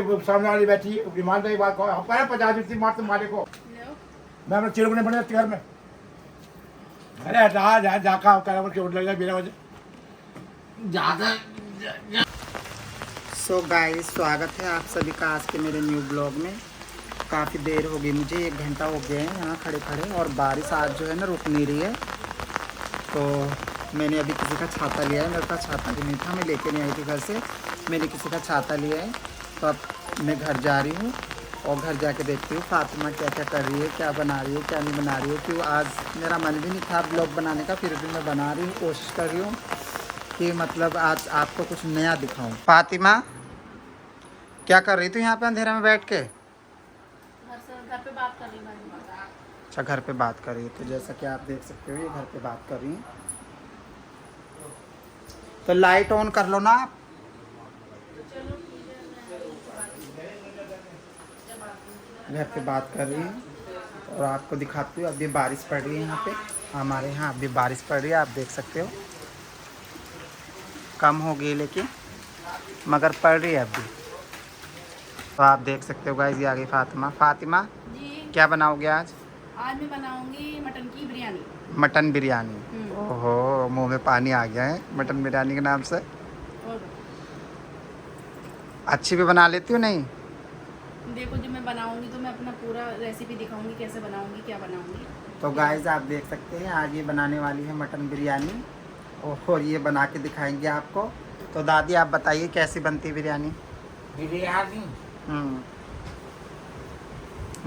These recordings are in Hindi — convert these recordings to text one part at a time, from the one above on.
सामने वाली बैठी ईमानदारी बात को पहले 50 रुपये मार तुम्हारे को मैं अपने चिड़कने पड़े घर में। अरे जा जाका कर चोट लगेगा बिना वजह ज्यादा। सो गाइस, स्वागत है आप सभी का आज के मेरे न्यू ब्लॉग में। काफ़ी देर हो गई, मुझे 1 घंटा हो गया है यहाँ खड़े खड़े, और बारिश आज जो है ना रुक नहीं रही है। तो मैंने अभी किसी का छाता लिया है, मेरे पास छाता भी नहीं था, मैं लेके नहीं आई थी घर से। मैंने किसी का छाता लिया है, तो अब मैं घर जा रही हूँ और घर जाके देखती हूँ फातिमा क्या क्या कर रही है, क्या बना रही है, क्या नहीं बना रही है। क्यों आज मेरा मन भी नहीं था ब्लॉग बनाने का, फिर भी मैं बना रही हूँ, कोशिश कर रही हूँ कि मतलब आज आपको कुछ नया दिखाऊँ। फातिमा क्या कर रही थी यहाँ पे अंधेरे में बैठ के? घर पे बात कर रही हूँ। अच्छा, घर पे बात कर रही है। तो जैसा कि आप देख सकते हो ये घर पे बात कर रही है। तो लाइट ऑन कर लो ना आप। घर पे बात कर रही है और आपको दिखाती हूँ। अभी बारिश पड़ रही है यहाँ पे, हमारे यहाँ अभी बारिश पड़ रही है, आप देख सकते हो। कम हो गई लेकिन मगर पड़ रही है अभी। तो आप देख सकते हो गाइस, ये आ गई फातिमा। फातिमा जी, क्या बनाओगे आज? आज मैं बनाऊंगी मटन की बिरयानी। मटन बिरयानी। ओहो, मुंह में पानी आ गया है मटन बिरयानी के नाम से। और अच्छी भी बना लेती हूँ नहीं? देखो, जब मैं बनाऊंगी तो मैं अपना पूरा रेसिपी दिखाऊंगी, कैसे बनाऊंगी, क्या बनाऊंगी। तो गाइस आप देख सकते हैं आज ये बनाने वाली है मटन बिरयानी, और ये बना के दिखाएंगे आपको। तो दादी आप बताइए कैसी बनती है बिरयानी? बिरयानी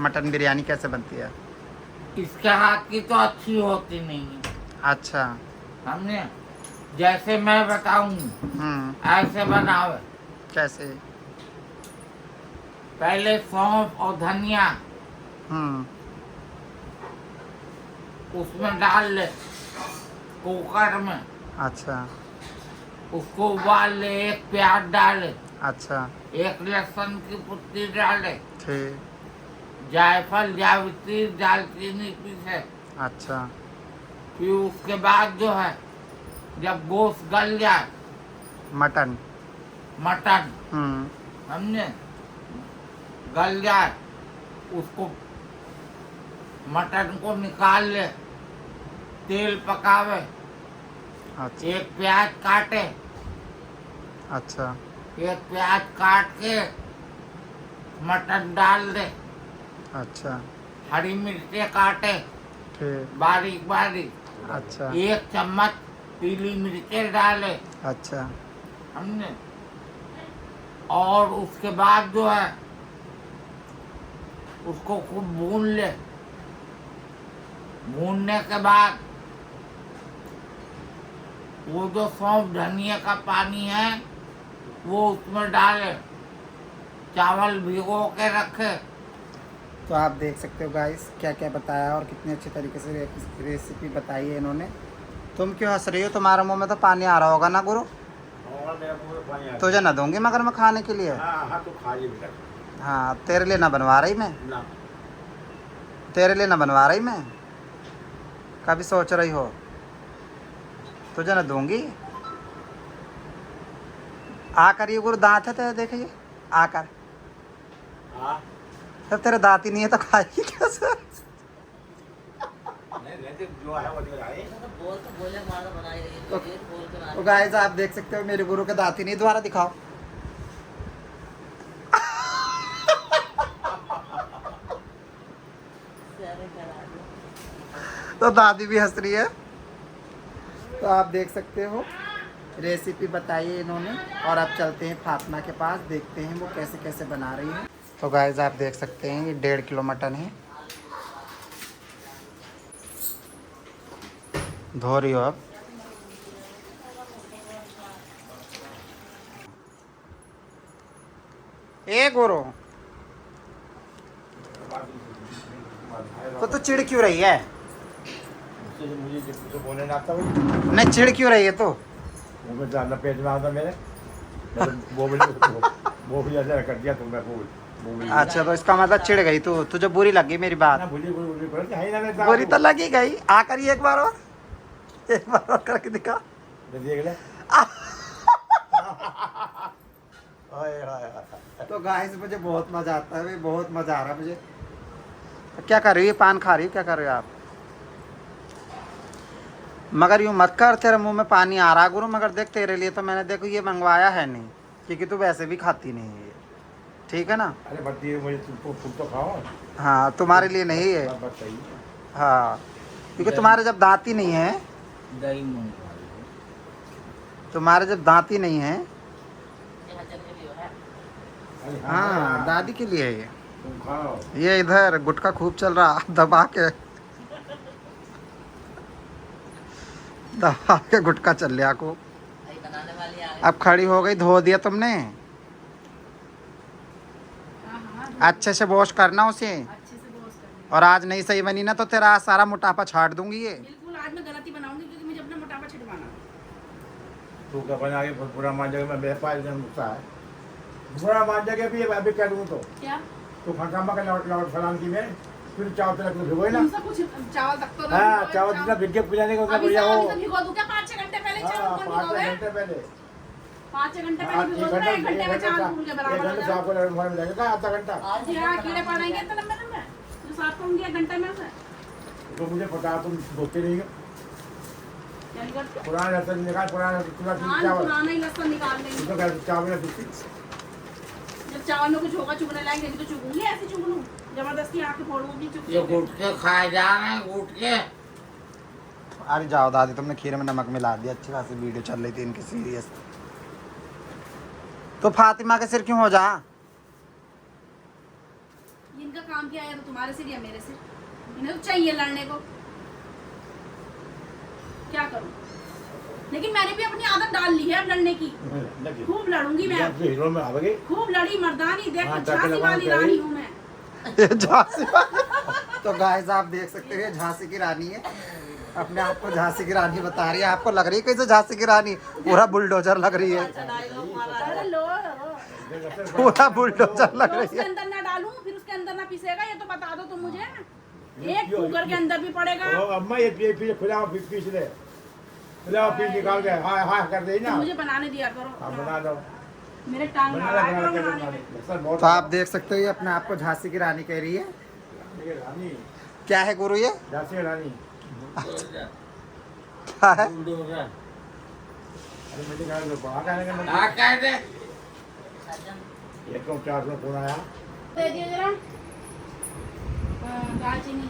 मटन बिरयानी कैसे बनती है? इसके हाथ की तो अच्छी होती नहीं है। अच्छा। हमने जैसे मैं बताऊं ऐसे बनावे। कैसे? पहले सौंफ और धनिया उसमें डाल ले कुकर में। अच्छा उसको उबाल ले, 1 प्याज डाले, अच्छा 1 लहसुन की पत्ती डाले, ठीक। जायफल, जावित्री, दालचीनी पीसे। अच्छा फिर उसके बाद जो है जब गोश्त गल जाए, मटन मटन हमने गल जाए, उसको मटन को निकाल ले, तेल पकावे, अच्छा 1 प्याज काटे, अच्छा 1 प्याज काट के मटन डाल दे, अच्छा हरी मिर्चें काटे ठीक। बारीक बारीक, अच्छा 1 चम्मच पीली मिर्चें डाले अच्छा हमने। और उसके बाद जो है उसको खूब भून ले। भूनने के बाद वो जो सौंफ धनिया का पानी है वो उसमें डाले, चावल भिगो के रखे। तो आप देख सकते हो गाइस क्या क्या बताया और कितने अच्छे तरीके से रेसिपी बताई है इन्होंने। तुम क्यों हंस रही हो? तुम्हारे मुंह में तो पानी आ रहा होगा ना गुरु? तुझे ना दूंगी मगर मैं खाने के लिए। तो खा लिए बेटा। हाँ, तेरे लिए ना बनवा रही मैं, ना तेरे लिए ना बनवा रही मैं। कभी सोच रही हो? तुझे ना दूंगी। आकर ये गुरु दांत है तेरे, देखिए आकर। जब तेरे दांत ही नहीं है तो खाएगी कैसे? जो है वो तो गाइस आप देख सकते हो मेरे गुरु के दांत ही नहीं। दोबारा दिखाओ। तो दादी भी हंस रही है। तो आप देख सकते हो रेसिपी बताई है इन्होंने, और अब चलते हैं फातिमा के पास, देखते हैं वो कैसे कैसे बना रही है। तो गाइस आप देख सकते हैं ये 1.5 किलो मटन है। धो रही हो अब? ए गुरु, तो चिढ़ क्यों रही है? मुझे तो बोलने ना आता भाई। नहीं, चिढ़ क्यों रही है? तो मुझे जानना पेट में आता मेरे वो भी ऐसा कर दिया तुमने वो। अच्छा, तो इसका मतलब चिढ़ गई तू? तुझे बुरी लगी मेरी बात? बुरी तो लगी गई। आकर एक बार और करके दिखा। देख ले। हाय हाय हाय। तो गाइस मुझे बहुत मजा आता है, बहुत मजा आ रहा है मुझे। क्या कर रही है? पान खा रही है? क्या कर रहे हो आप? मगर यूँ मत कर, तेरे मुंह में पानी आ रहा गुरु। मगर देख तेरे लिए तो मैंने देखो ये मंगवाया है नहीं, क्योंकि तू वैसे भी खाती नहीं है ये, ठीक है ना। अरे भट्टी है, मुझे तुमको खुद तो खाओ। हाँ तुम्हारे लिए नहीं है। बात सही है। हाँ क्योंकि तुम्हारे जब दांत ही नहीं है, दही मूंग खा लीजिए। तुम्हारे जब दांत ही नहीं है। अरे हाँ दादी के लिए है ये। तुम खाओ। ये इधर गुटखा खूब चल रहा, दबा के गुटखा चल रहा को। बनाने वाली आ गई। अब खड़ी हो गई, धो दिया तुमने। हाँ, हाँ, अच्छे से वॉश करना उसे, अच्छे से वॉश करना। और आज नहीं सही बनी ना तो तेरा सारा मोटापा छाट दूंगी ये। बिल्कुल आज मैं गलती बनाऊंगी क्योंकि मुझे अपना मोटापा छिटवाना। तू क्या बना के पूरा मान जाएगा, मैं मेरे पास नुस्खा है। पूरा मान जाएगा भी अभी क्या दूँ तो क्या तू खंगामा का लौट फलान की में फिर चावल तक भिगोए ना। तुमसे कुछ चावल तक तो हाँ चावल जितना भिग के पिलाने का उतना अभी बढ़िया से हो। अभी से भिगो दूं क्या? 5-6 घंटे पहले हाँ चावल को 5 भिगोवे? घंटे पहले। 5-6 घंटे हाँ, पहले भिगो दूं, 1 घंटे में चावल फूल के बराबर हो एक घंटे जाए। आपको लड़ने में लगेगा आधा घंटा। जी हाँ, कीड़े पड़ेंगे इतने लंबे लंबे जो साफ करूंगी 1 घंटे में से। तो मुझे पता, तुम धोते नहीं हो। क्या नहीं करते? पुराना लहसुन निकाल, पुराना हाँ, चावल पुराना ही लहसुन निकाल लेंगे। तो क्या चावल में दूसरी जब चावल में कुछ होगा चुगने लायक, नहीं तो चुगूंगी, ऐसे चुग लूं जबरदस्ती आके फोड़ूंगी चुग ये गुटके खाए जा रहे हैं, गुटके। अरे जाओ दादी, तुमने खीर में नमक मिला दिया। अच्छी खासी वीडियो चल रही थी इनकी सीरियस। तो फातिमा के सिर क्यों हो जा? इनका काम क्या है? तो तुम्हारे सिर या मेरे सिर? इन्हें तो चाहिए लड़ने को। क्या करूं? लेकिन मैंने भी अपनी आदत डाल ली है अब लड़ने की। लगी। खूब लड़ूंगी मैं। जब हीरो में आवेगी खूब लड़ी मर्दानी, देख हाँ, झांसी टक्कर वाली लगाना रानी हूँ मैं। ये झांसी तो गाइस आप देख सकते हैं झांसी की रानी है, अपने आप को झांसी की रानी बता रही है। आपको लग रही है कैसे झांसी की रानी? पूरा बुलडोजर लग रही है, अरे लो, पूरा बुलडोजर लग जो रही उसके है। अंदर ना डालूं फिर उसके अंदर ना पिसेगा, ये तो बता दो तुम मुझे। एक कुकर के अंदर भी पड़ेगा। ओ अम्मा ये खुला हुआ पीस ले, खुला हुआ पीस निकाल के हाय हाय कर दे ना। तो मुझे बनाने दिया करो। हाँ बना दो, मेरे टांग बना लगा दो, करो बना बनाने में। दो। सर बहुत तो आप देख सकते हो ये अपने आप को झांसी की रानी कह रही है। रानी, क्या है गुरु ये? झांसी रानी। क्या है? अरे मुझे कहा लो पढ़ा कहने का क्या कहते? ये तो 400 कौन आया? दे दियो जरा। दालचीनी।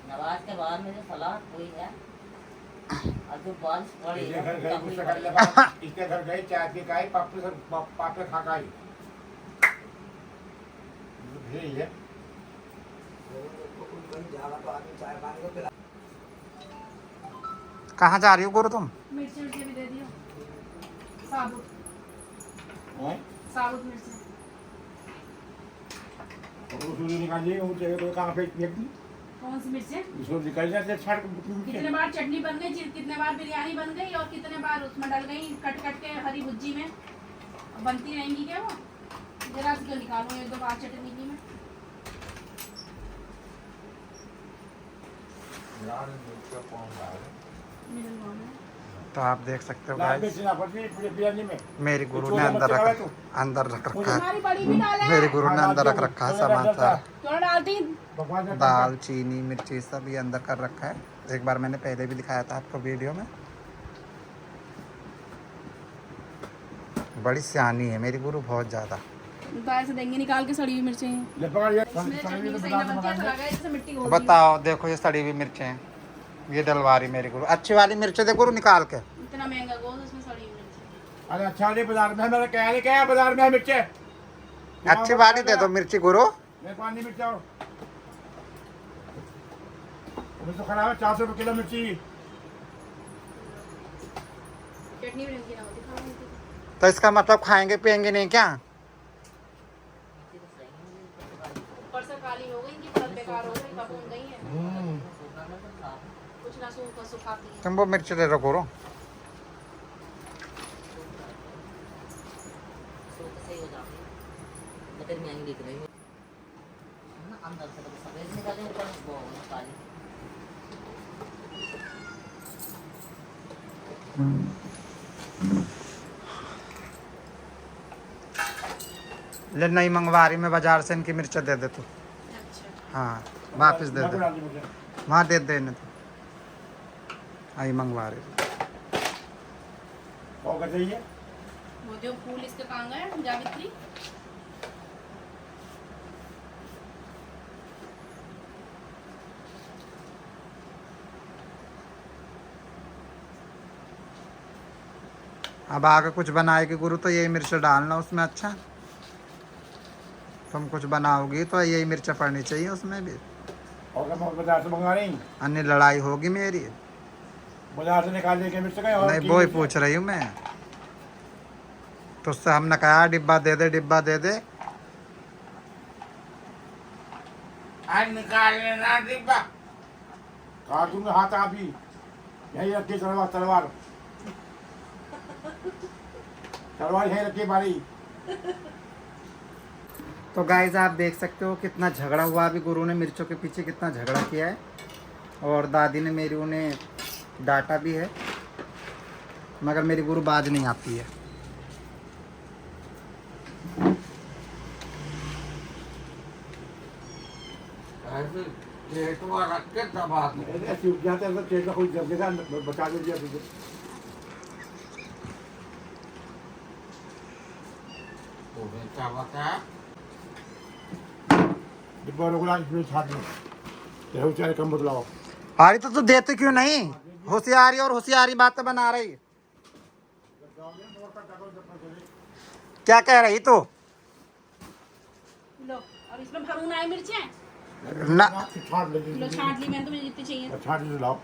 नमाज के बाद मेरी सलाह हुई है और जो बारिश पड़ी इसके घर गई, है गुस्सा कर ले बाबा। इसके घर गई, चाय पी खाई, पापे खा खाई। यही है। कहाँ जा रही हो गुरु तुम? मिर्ची भी दे दियो। साबुत हैं? साबुत मिर्ची। और उसको निकालिए, वो जगह तो कहाँ पे फेंक दी? कौन सी मिर्ची? उसको निकाल जाते छाट कितने बार चटनी बन गई, कितने बार बिरयानी बन गई और कितने बार उसमें डल गई कट कट के हरी भुज्जी में। अब बनती रहेंगी क्या वो? जरा सी तो निकालो 1-2 बार चटनी की में। मेरे गाँव में तो आप देख सकते हो लाल गाइस, मिर्च ना पड़ती पूरे बिरयानी में। मेरी गुरु छोटा ने अंदर बच्चा रख है अंदर रख रखा है। हमारी बड़ी भी डाले। मेरी गुरु ने अंदर रख रखा है सामान सारा। क्यों डालती? भगवान का दाल चीनी मिर्ची सब ये अंदर कर रखा है। एक बार मैंने पहले भी दिखाया था आपको वीडियो में। बड़ी सियानी है मेरी गुरु, बहुत ज़्यादा। दाल से देंगे निकाल के सड़ी हुई मिर्चें हैं। ले पकड़ ये इसमें चटनी भी सही ना बनती है, ऐसा लगा है जैसे मिट्टी हो गई है। बताओ देखो ये सड़ी हुई मिर्चें, ये डलवा रही मेरी गुरु। अच्छी वाली मिर्चें दे गुरु निकाल के। इतना महंगा गोश्त, उसमें सड़ी हुई मिर्ची। अरे अच्छा नहीं बाजार में, मैंने कहा नहीं क्या बाजार में है मिर्चे। अच्छी वाली दे दो मिर्ची गुरु। मेरे पास नहीं मिर्चा हो। तो खराब है, 400 रुपये किलो मिर्ची। चटनी भी रंगी ना होती, खा लेती। तो इसका मतलब खाएंगे पियेंगे नहीं क्या? ऊपर से काली हो गई, इनकी परत बेकार हो गई, कब बन गई है। कुछ ना सुखाती है। तुम वो मिर्ची दे दो गुरु। लेकिन महंगी दिख रही है ना, अंदर से तो सफेद निकाले, ऊपर वो काली। ले नहीं मंगवा रही मैं बाजार से, इनकी मिर्च दे दे तू। अच्छा हाँ वापस दे दे, डाल दी मुझे। वहाँ दे दे इन्हें तो। आई मंगवा रही। और कर चाहिए वो जो फूल इसके कहाँ गए जावित्री? अब आगे कुछ बनाएगी गुरु तो यही मिर्च डालना उसमें। अच्छा तुम कुछ बनाओगी तो यही मिर्च पड़नी चाहिए उसमें भी, और क्या बाजार से मंगा रही? अन्य लड़ाई होगी मेरी। बाजार से निकाल लेके मिर्च का और नहीं वो ही पूछ रही हूँ मैं तो, उससे हमने कहा डिब्बा दे दे, डिब्बा दे दे। आज निकाल लेना डिब्बा। काट दूंगा हाथ आप ही, यही रखी तलवार, तलवार तलवार यही रखी हमारी। तो गाइज आप देख सकते हो कितना झगड़ा हुआ अभी गुरु ने मिर्चों के पीछे, कितना झगड़ा किया है। और दादी ने मेरी उन्हें डांटा भी है, मगर मेरी गुरु बाज नहीं आती है। ऐसे पेट में रख के दबा दो। ऐसे उठ जाते हैं तो चेक का कोई जगह बचा दीजिए तुझे। तुम्हें क्या बताया? डिब्बा रोकना, इसमें छाट लो, ये बेचारे कम बदलाओ। अरे तो तू देते क्यों नहीं? होशियारी और होशियारी बातें बना रही। क्या कह रही तू? लो अब इसमें भरून आए मिर्चें ना छाट ले लो, छांट ली मैंने, तुम्हें जितनी चाहिए। छाट लीजिए लाओ।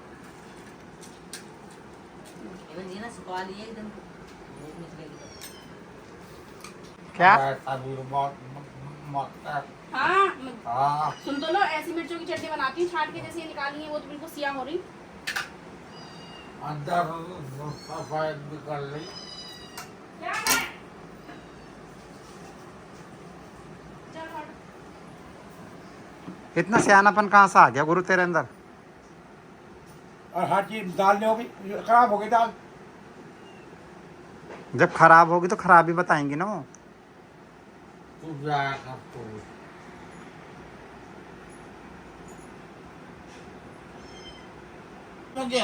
इवन ये ना सुखा लिए एकदम धूप निकलेगी क्या? ऐसा भी बहुत मत कर। हाँ हाँ सुन तो लो, ऐसी मिर्चों की चटनी बनाती हूँ छाट के, जैसे ये निकाली है वो तो बिल्कुल सिया हो रही। अंदर सफाई भी कर ली। क्या है? चल हट। इतना सियानापन कहाँ से आ गया गुरु तेरे अंदर? और हर चीज दाल नहीं होगी, खराब हो गई दाल। जब खराब होगी तो खराब ही बताएंगी ना वो। तू जाया कर तू। मुझे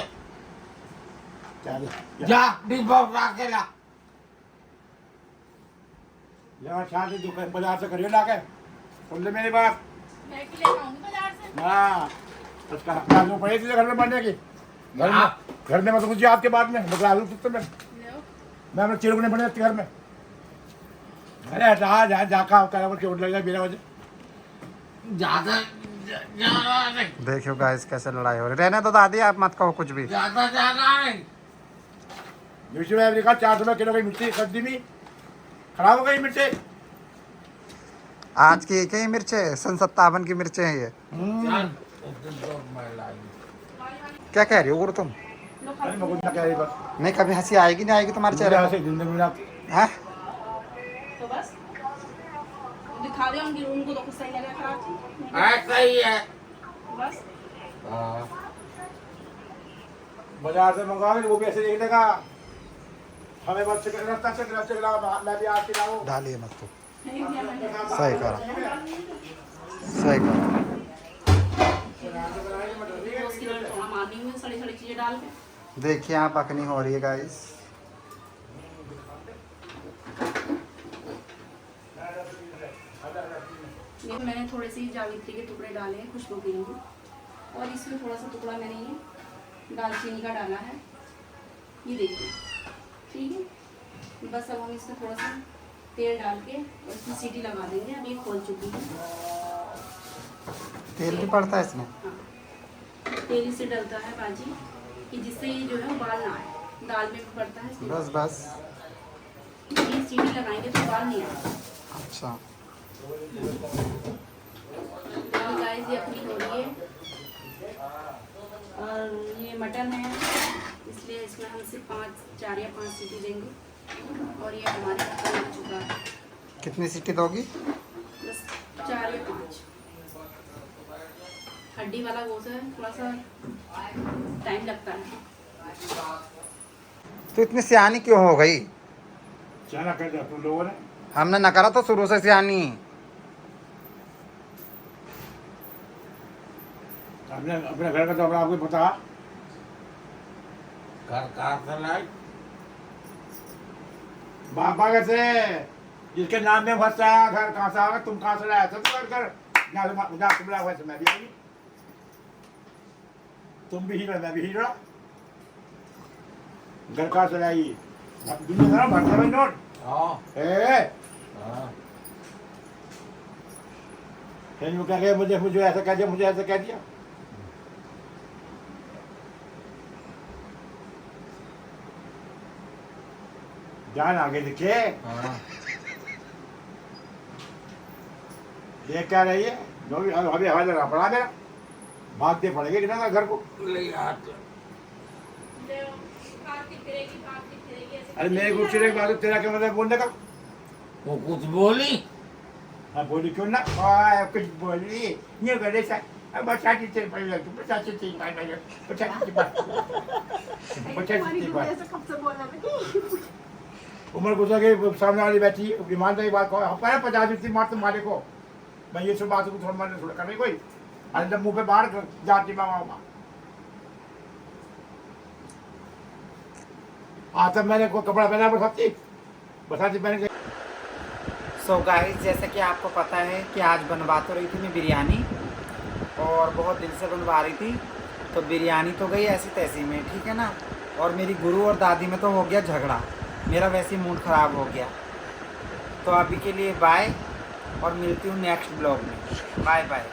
चल जा डिब्बा उठा के ला। यहाँ छाट ली, दुकान बाजार से करिए लाके। सुन ले मेरी बात। मैं भी लेकर आऊंगी बाजार से। हाँ उसका हफ्ता जो पड़ी थी घर में बनने की, घर में मतलब मुझे आपके बाद में बदला दूँ तो मैं लो चिड़गने बने घर में। अरे हटा जा जाका कर चोट लग जाए बिना वजह। ज्यादा ज्यादा नहीं, देखियो गाइस कैसे लड़ाई हो रही। रहने तो दादी, आप मत कहो कुछ भी। ज्यादा ज्यादा नहीं। मिर्ची में देखा 400 रुपये किलो की मिर्ची सब्जी में खराब हो गई मिर्ची। आज की एक ही मिर्चें, सन 57 की मिर्चें हैं ये। चल उस दिन तो मैं लाई। क्या कह रही हो गुरु तुम? लो अरे मैं कुछ ना कह रही बस। नहीं कभी हंसी आएगी नहीं आएगी तुम्हारे चेहरे ऐसे जिंदगी में आप पे? हैं? तो बस दिखा दे उनकी, उनको तो कुछ सही लगा खराब थी। ऐसा ही है। बस हाँ बाजार से मंगवाओगे वो भी ऐसे देख लेगा। हमें बस रास्ता से मैं भी आपके लाऊं। डालिए मत तो। नहीं दिया मैंने। सही करा, सही करा। उसकी तो हम आनी हुई सड़ी सड़ी चीजें डाल के। देखिए यहाँ पकनी हो रही है गाइस। ये मैंने थोड़े से जावित्री के टुकड़े डाले हैं खुशबू के लिए, और इसमें थोड़ा सा टुकड़ा मैंने ये दालचीनी का डाला है, ये देखिए। ठीक है, बस अब हम इसमें थोड़ा सा तेल डाल के और इसमें सीटी लगा देंगे। अब ये खोल चुकी है। तेल भी पड़ता है इसमें? हाँ, तेल इससे डलता है बाजी कि जिससे ये जो है उबाल ना आए। दाल में भी पड़ता है इसमें। बस बस। ये सीटी लगाएंगे तो उबाल नहीं आएगा। अच्छा गाइस ये अपनी हो रही है, और ये मटन है इसलिए इसमें हम सिर्फ 4 या 5 सीटी देंगे, और ये हमारे बन चुका है। कितनी सीटी दोगी? बस 4 या 5। हड्डी वाला गोश्त है, थोड़ा सा टाइम लगता है। तो इतनी सियानी क्यों हो गई? क्या कर दिया तुम लोगों ने? हमने न करा तो शुरू से सियानी। अपने अपने घर का तो अपना आपको पता। घर कहाँ से लाई? बाबा कैसे जिसके नाम में फंसता है घर कहाँ से आएगा? तुम कहाँ से लाया? सब कर कर जहाँ तुम लाया वैसे मैं भी आई। तुम भी हीरा मैं भी हीरा। घर कहाँ से लाई? अब दुनिया सारा भरता है नोट। हाँ ए हाँ। फिर क्या कहे मुझे मुझे ऐसा कह दिया, मुझे ऐसा कह दिया। जान आगे दिखे हाँ। ये क्या रही है? जो भी अभी हवा लगा पड़ा मेरा, भागते पड़ेंगे कितना घर को। ले हाथ। अरे मेरे को चिड़े की बात है, तेरा क्या मतलब बोलने का? वो कुछ बोली? हाँ बोली क्यों ना? कुछ बोली ये करे सा। अब बचाती तेरे पर लग, बचाती तेरी मार मार, बचाती बात, बचाती बात। उम्र गुजर गई, सामने वाली बैठी ईमानदारी बात कहो। पहले 50 रुपये मार तुम मारे को। मैं ये सब बातों को थोड़ा मारने थोड़ा करने कोई। अरे जब मुंह पे बाहर जाती मामा आता मैंने को कपड़ा पहना बसाती मैंने। सो गाइस, जैसे कि आपको पता है कि आज बनवा तो रही थी मैं बिरयानी, और बहुत दिन से बनवा रही थी। तो बिरयानी तो गई ऐसी तैसी में, ठीक है ना। और मेरी गुरु और दादी में तो हो गया झगड़ा, मेरा वैसे ही मूड ख़राब हो गया। तो अभी के लिए बाय, और मिलती हूँ नेक्स्ट ब्लॉग में। Bye bye.